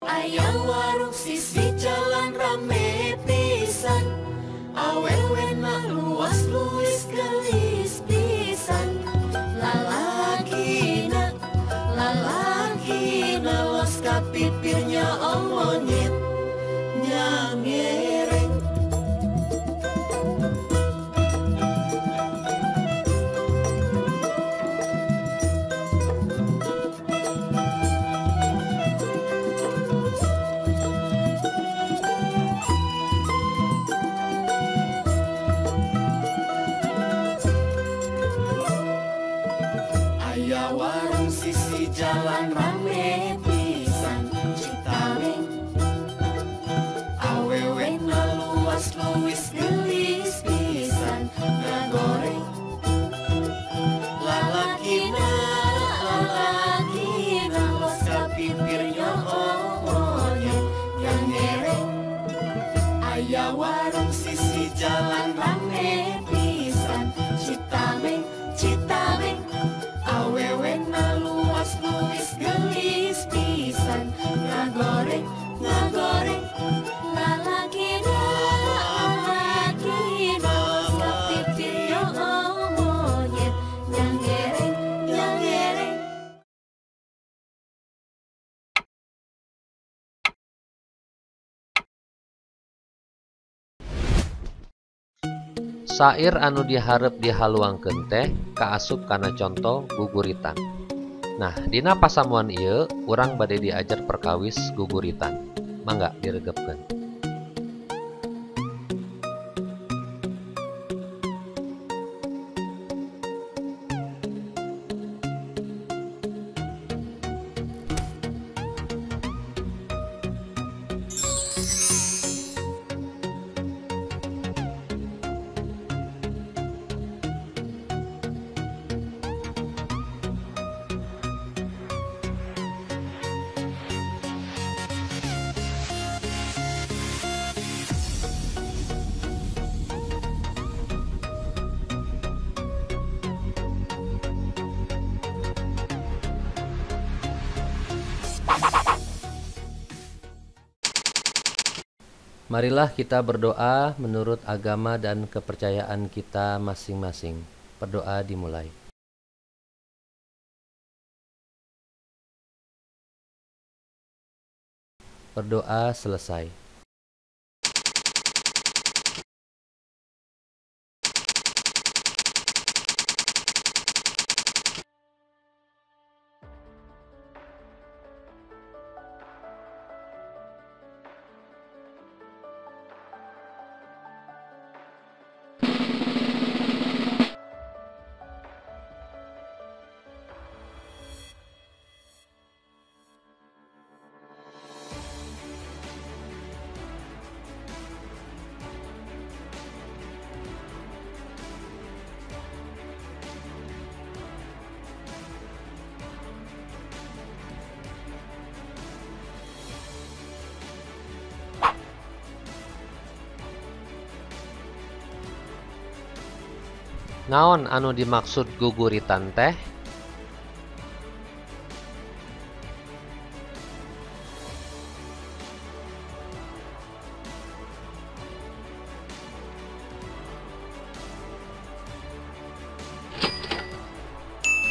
Aya warung sisi jalan rame pisan, awewena luas luis gelis pisan. Lalakina los kapipirnya omonyet nyangereng. Aya warung sisi jalan rame pisan Citameng, awewena luas luis gelis pisan ngagoreng. Lalakina los kapipirnya omonyet yang ngereng. Aya warung sisi jalan rame pisan Citameng, awewena luas luis gelis pisan ngagoreng. Lalakina sapipirnya omonyet yang ngereng. Sair anu diharep dihaluangkeun teh kaasup kana conto guguritan. Nah, dina pasamuan ieu urang bade diajar perkawis guguritan. Mangga diregepkeun. Marilah kita berdoa menurut agama dan kepercayaan kita masing-masing. Berdoa dimulai. Berdoa selesai. Naon anu dimaksud guguritan teh?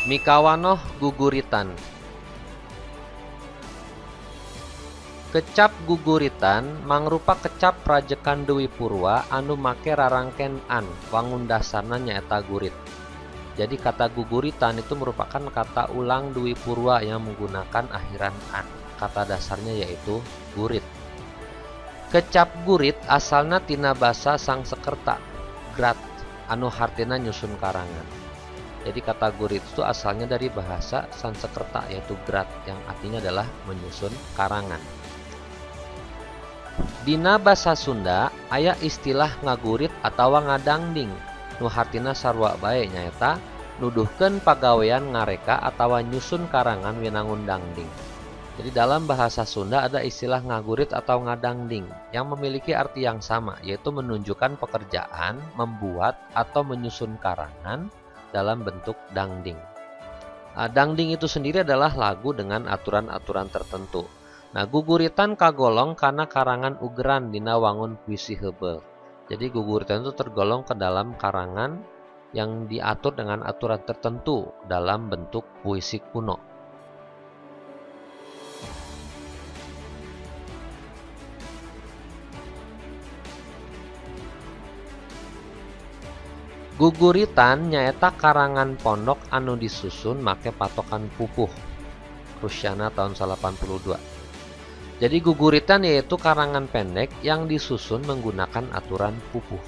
Mikawanoh guguritan. Kecap guguritan mangrupa kecap rajekan Dewi Purwa anu make rarangken an, wangun dasarna nyaeta gurit. Jadi kata guguritan itu merupakan kata ulang Dewi Purwa yang menggunakan akhiran an. Kata dasarnya yaitu gurit. Kecap gurit asalna tina basa Sangsekerta, grat, anu hartina nyusun karangan. Jadi kata gurit itu asalnya dari bahasa Sangsekerta yaitu grat, yang artinya adalah menyusun karangan. Dina basa Sunda aya istilah ngagurit atawa ngadangding, nu hartina sarua bae nyaeta nuduhkeun pagawean ngareka atawa nyusun karangan winangun dangding. Jadi dalam bahasa Sunda ada istilah ngagurit atau ngadangding yang memiliki arti yang sama, yaitu menunjukkan pekerjaan, membuat atau menyusun karangan dalam bentuk dangding. Dangding itu sendiri adalah lagu dengan aturan-aturan tertentu. Nah, guguritan kagolong karena karangan ugeran dina wangun puisi heubeul. Jadi guguritan itu tergolong ke dalam karangan yang diatur dengan aturan tertentu dalam bentuk puisi kuno. Guguritan nyaeta karangan pondok anu disusun make patokan pupuh. Rusyana tahun 82. Jadi guguritan yaitu karangan pendek yang disusun menggunakan aturan pupuh.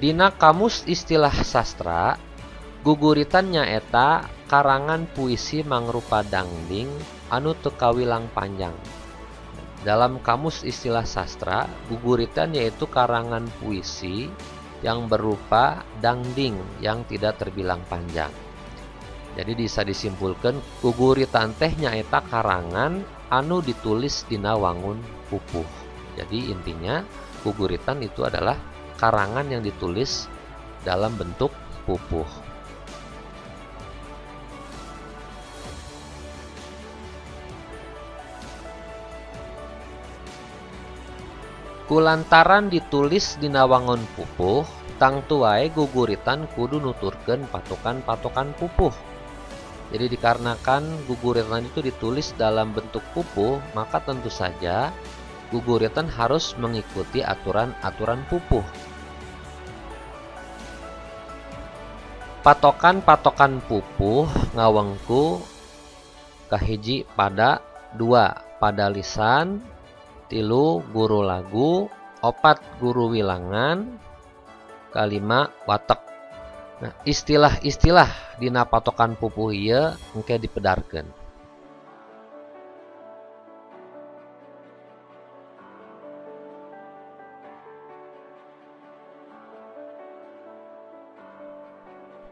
Dina kamus istilah sastra, guguritan nyaeta karangan puisi mangrupa dangding anu teu kawilang panjang. Dalam kamus istilah sastra, guguritan yaitu karangan puisi yang berupa dangding yang tidak terbilang panjang. Jadi bisa disimpulkan guguritan teh nyaeta karangan anu ditulis dina wangun pupuh. Jadi intinya guguritan itu adalah karangan yang ditulis dalam bentuk pupuh. Kulantaran ditulis dina wangun pupuh, tangtu wae guguritan kudu nuturkeun patokan-patokan pupuh. Jadi dikarenakan guguritan itu ditulis dalam bentuk pupuh, maka tentu saja guguritan harus mengikuti aturan-aturan pupuh. Patokan-patokan pupuh ngawengku kahiji pada, 2 pada lisan, 3 guru lagu, 4 guru wilangan, 5 watek. Nah, istilah-istilah dina patokan pupuh ieu engke dipedarkeun.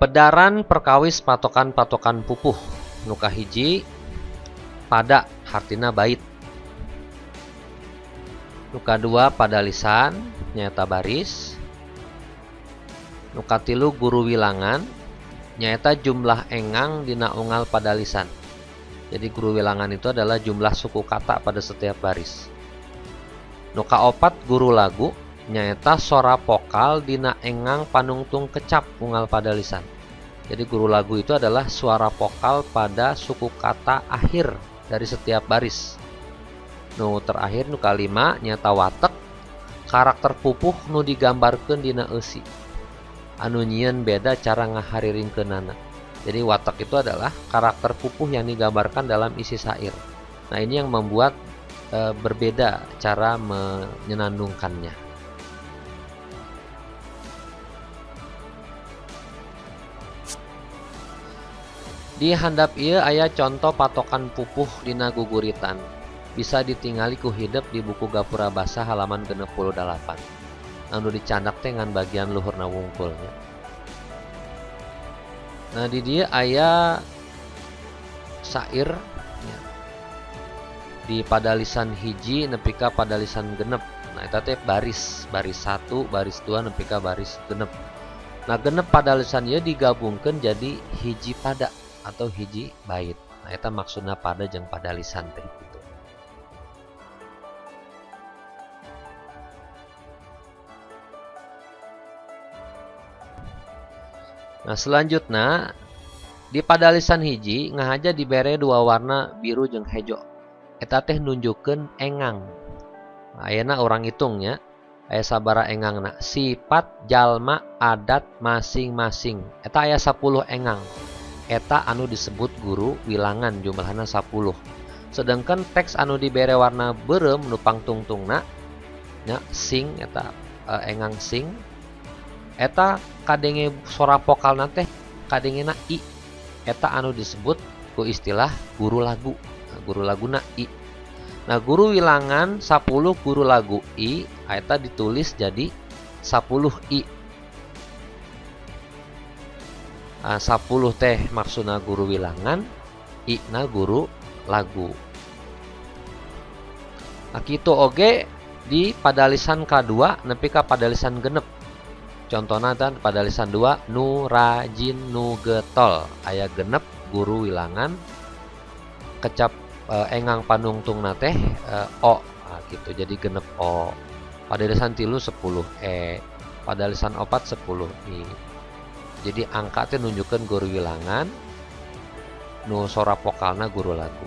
Pedaran perkawis patokan-patokan pupuh. Nu kahiji pada hartina bait. Nu kadua pada lisan nyaeta baris. Nu katilu guru wilangan nyaeta jumlah engang dina unggal pada lisan. Jadi guru wilangan itu adalah jumlah suku kata pada setiap baris. Nu kaopat guru lagu nyaeta sora vokal dina engang panungtung kecap unggal pada lisan. Jadi guru lagu itu adalah suara vokal pada suku kata akhir dari setiap baris. Nu terakhir nu kalima nyata watek karakter pupuh nu digambarkeun dina eusi. Anu nyieun beda cara ngahariringkeunana. Jadi watek itu adalah karakter pupuh yang digambarkan dalam isi syair. Nah, ini yang membuat berbeda cara menyenandungkannya. Di handap ieu aya contoh patokan pupuh dina guguritan. Bisa ditingali ku hidup di buku Gapura Basa halaman 68. Anu dicandak teh ngan bagian luhurna wungkulnya. Nah, di dia aya syair ya, di pada lisan hiji nepi ka pada lisan genep. Nah, eta teh baris 1, baris 2 nepi ka baris genep. Nah, genep pada lisan ieu digabungkeun jadi hiji pada atau hiji bait. Nah, eta maksudna pada jeung pada lisan teh gitu. Nah, selanjutnya di pada lisan hiji ngahaja dibere 2 warna biru jeung hejo. Eta teh nunjukkeun engang. Nah, ayeuna urang hitungnya aya sabaraha engangna. Sifat jalma adat masing-masing. Eta aya 10 engang. Eta anu disebut guru wilangan jumlahna 10. Sedangkan teks anu dibere warna beureum nu pangtungtungna nya sing eta engang sing. Eta kadenge sora vokalna teh kadengena i. Eta anu disebut ku istilah guru lagu. Nah, guru laguna i. Nah, guru wilangan 10 guru lagu i, eta ditulis jadi 10 i. Nah, 10 teh maksudna guru wilangan, i na guru lagu. Nah, kitu oge di pada lisan kadua nepi ka pada lisan genep. Contohna dan pada lisan 2 nu rajin nu getol aya genep guru wilangan kecap engang panungtung teh O gitu, jadi genep O. Pada lisan 3 10 E, pada lisan 4 10 I. Jadi angka teh nunjukkan guru wilangan, nu sora vokalna guru lagu.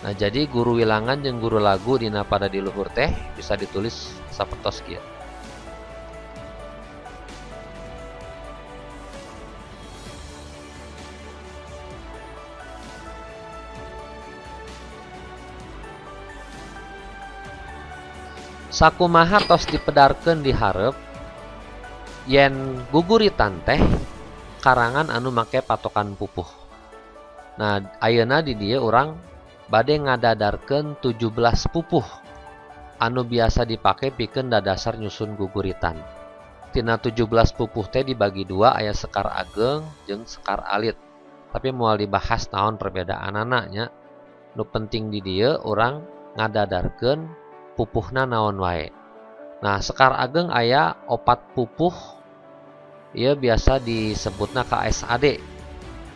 Nah jadi guru wilangan jeung guru lagu dina pada di luhur teh bisa ditulis sapertos kieu. Sakumaha tos dipedarkeun di hareup yen guguritan teh karangan anu make patokan pupuh. Nah, ayeuna di dieu urang bade ngadadarkeun 17 pupuh anu biasa dipake pikeun dadasar nyusun guguritan. Tina 17 pupuh teh dibagi dua, aya sekar ageng jeung sekar alit. Tapi moal dibahas naon perbedaanana nya. Nu penting di dieu urang ngadadarkeun pupuhna naon wae. Nah, sekar ageng aya 4 pupuh. Ieu biasa disebutna KSAD.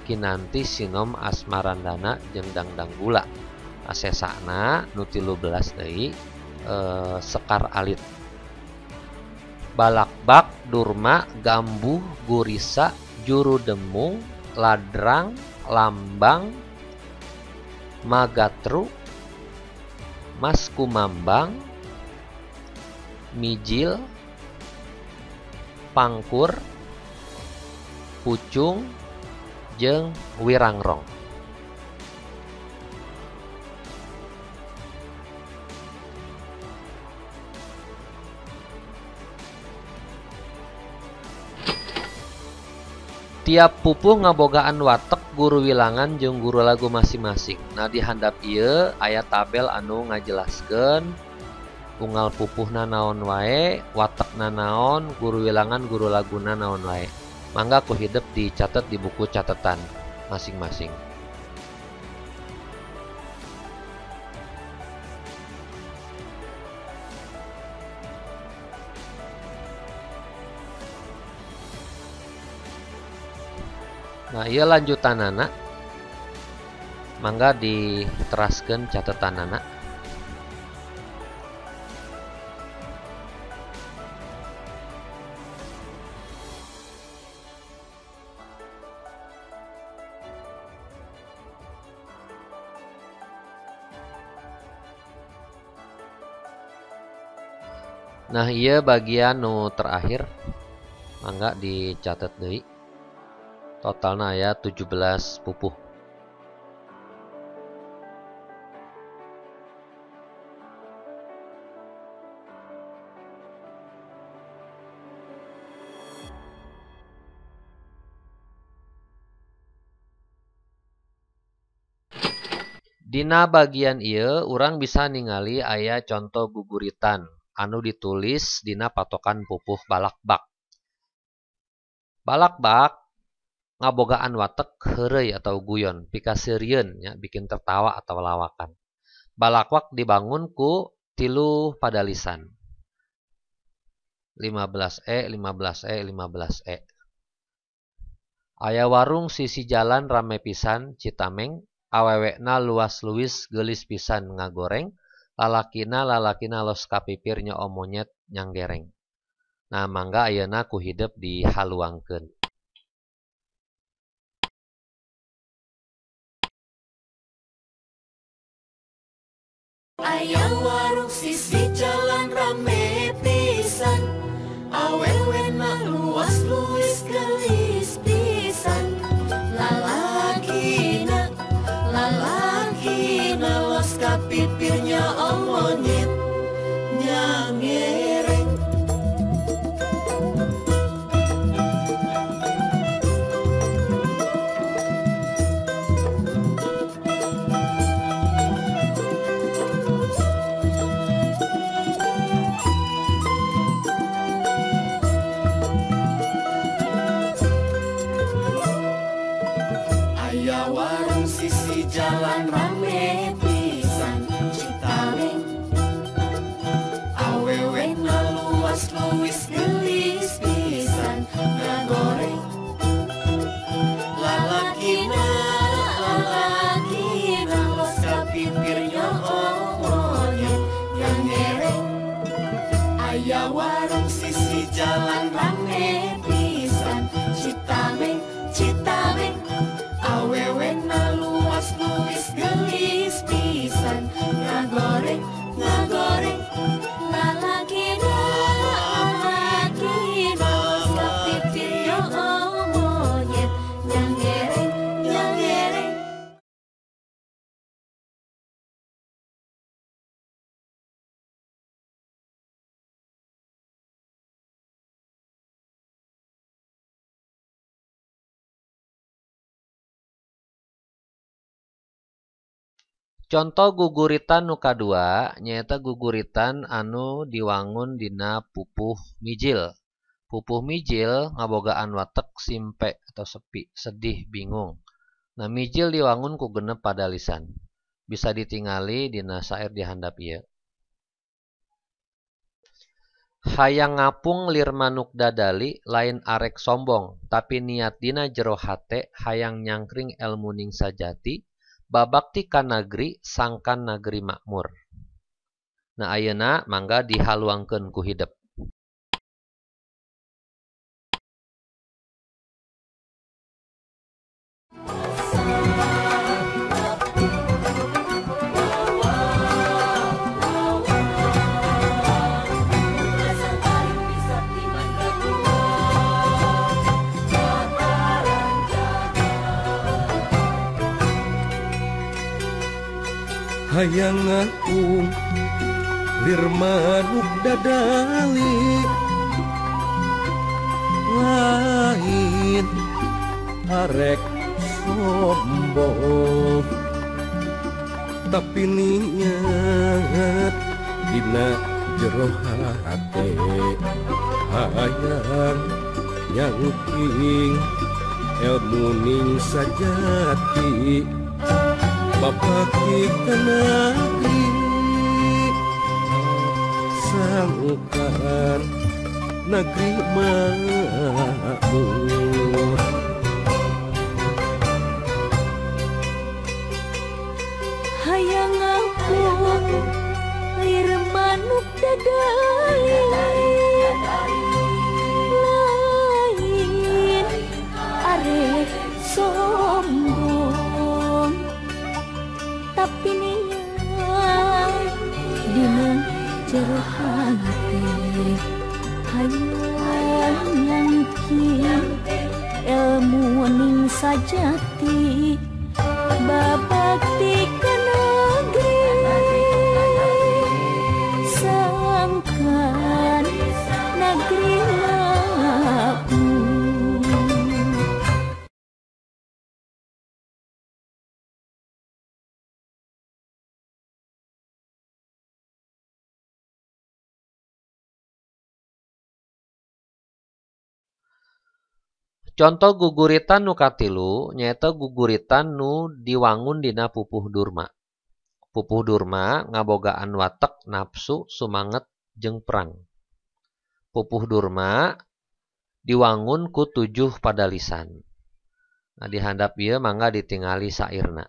Kinanti sinom asmarandana jeung dangdang gula. Asesana nu 13 deui sekar alit. Balakbak, durma, gambuh, gurisa, juru demung, ladrang, lambang, magatru, Mas Kumambang, Mijil, Pangkur, Pucung, jeung Wirangrong. Tiap pupuh ngabogaan watek guru wilangan jeung guru lagu masing-masing. Nah di handap ieu aya tabel anu ngajelaskeun unggal pupuhna naon wae, watekna naon, guru wilangan guru laguna naon wae. Mangga ku hidup dicatat di buku catatan masing-masing. Nah, ieu lanjutanana. Mangga diteraskeun catetanana. Nah, ieu bagian nu terakhir. Mangga dicatat deui. Totalna aya 17 pupuh. Dina bagian ieu urang bisa ningali aya contoh guguritan anu ditulis dina patokan pupuh balakbak. Balakbak ngabogaan watek heureuy atau guyon, pikaseurieun nya bikin tertawa atau lawakan. Balakwak dibangun ku 3 pada lisan. 15E, 15E, 15E. Aya warung sisi jalan rame pisan Citameng, awewekna luas-luis geulis pisan ngagoreng, lalakina los kapipir nyo omonyet nyanggereng. Nah, mangga ayeuna ku hidup dihaluangkeun. Aya warung sisi jalan rame pisan, awewena luas-luis geulis pisan. Lalakina los kapipirnya omonyet nyangereng. Aya warung sisi jalan rame pisan Citameng, awewena luas-luis geulis pisan ngagoreng. Lalakina los kapipir Contoh guguritan nu kadua nyaeta guguritan anu diwangun dina pupuh mijil. Pupuh mijil ngabogaan watek simpe atau sepi, sedih, bingung. Nah, mijil diwangun ku genep pada lisan. Bisa ditingali dina sair di handap ieu. Hayang ngapung lir manuk dadali lain arek sombong, tapi niat dina jero hate hayang nyangkring elmu ning sajati, babakti ka nagri sangkan nagri makmur. Nah, ayeuna mangga dihaluangkeun ku hidep. Hayang ngapung lir manuk dadali lain arek sombong, tapi niat dina jero hate hayang nyangking elmu ning sajati, babakti ka nagri sangkan nagri makmur. Hayang ngapung lir manuk dadali lain arek sombong, tapi niat dina jero hate hayang nyangking elmu ning sajati, babakti ka nagri sangkan nagri makmur. Contoh guguritan nu katilu nyaeta guguritan nu diwangun dina pupuh durma. Pupuh durma ngabogaan watek nafsu, sumanget, jeung perang. Pupuh durma diwangun ku 7 pada lisan. Nah, di handap ieu mangga ditingali sairna.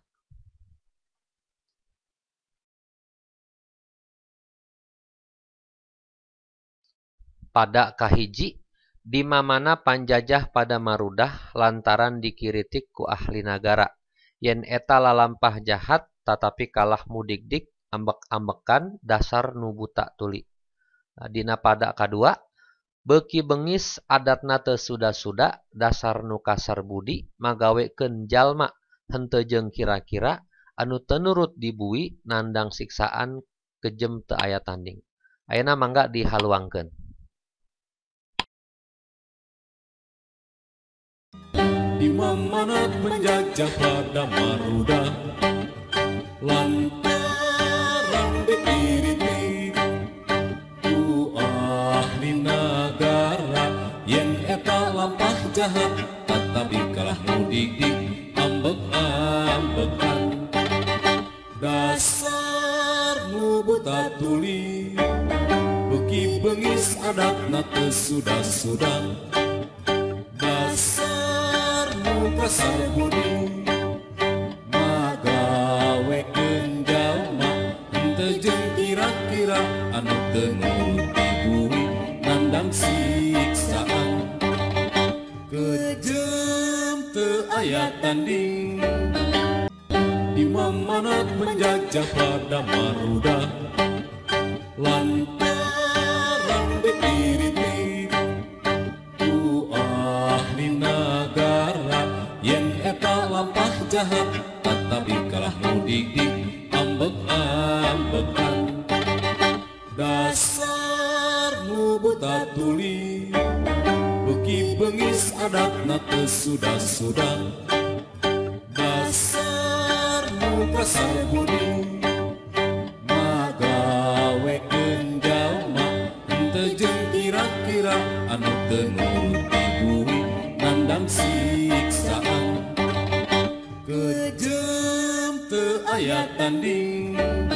Pada kahiji di mamana panjajah pada marudah lantaran dikiritik ku ahli nagara. Yen eta lalampah jahat tatapi kalah mudigdik ambek-ambekan dasar nu buta tuli. Nah, dina pada kadua beuki bengis adatna teu suda-suda dasar nu kasar budi magawekeun jalma henteu jeung kira-kira anu teu nurut dibui nandang siksaan kejem teu aya tanding. Ayeuna mangga dihaluangkeun. Di mana penjajah pada marudah lantaran dikiritik ku ahli nagara, yen eta lampah jahat tetapi kalah mudik-dik ambek-ambekan dasar nu buta tuli, beuki beungis adatna teu suda-suda kasar budi magawekeun jalma henteu jeung kira-kira anu teu nurut dibui nandang siksaan kejem teu aya tanding. Di mana penjajah pada marudah lantaran dikiritik ku ahli nagara, yen eta lampah jahat tetapi kalah mudik-dik ambek-ambekan dasar nu buta tuli, beuki beungis adatna teu suda-suda dasar nu kasar budi magawekeun jalma henteu jeung kira-kira anu teu nuruti bumi nandang siksaan kejem teu aya tanding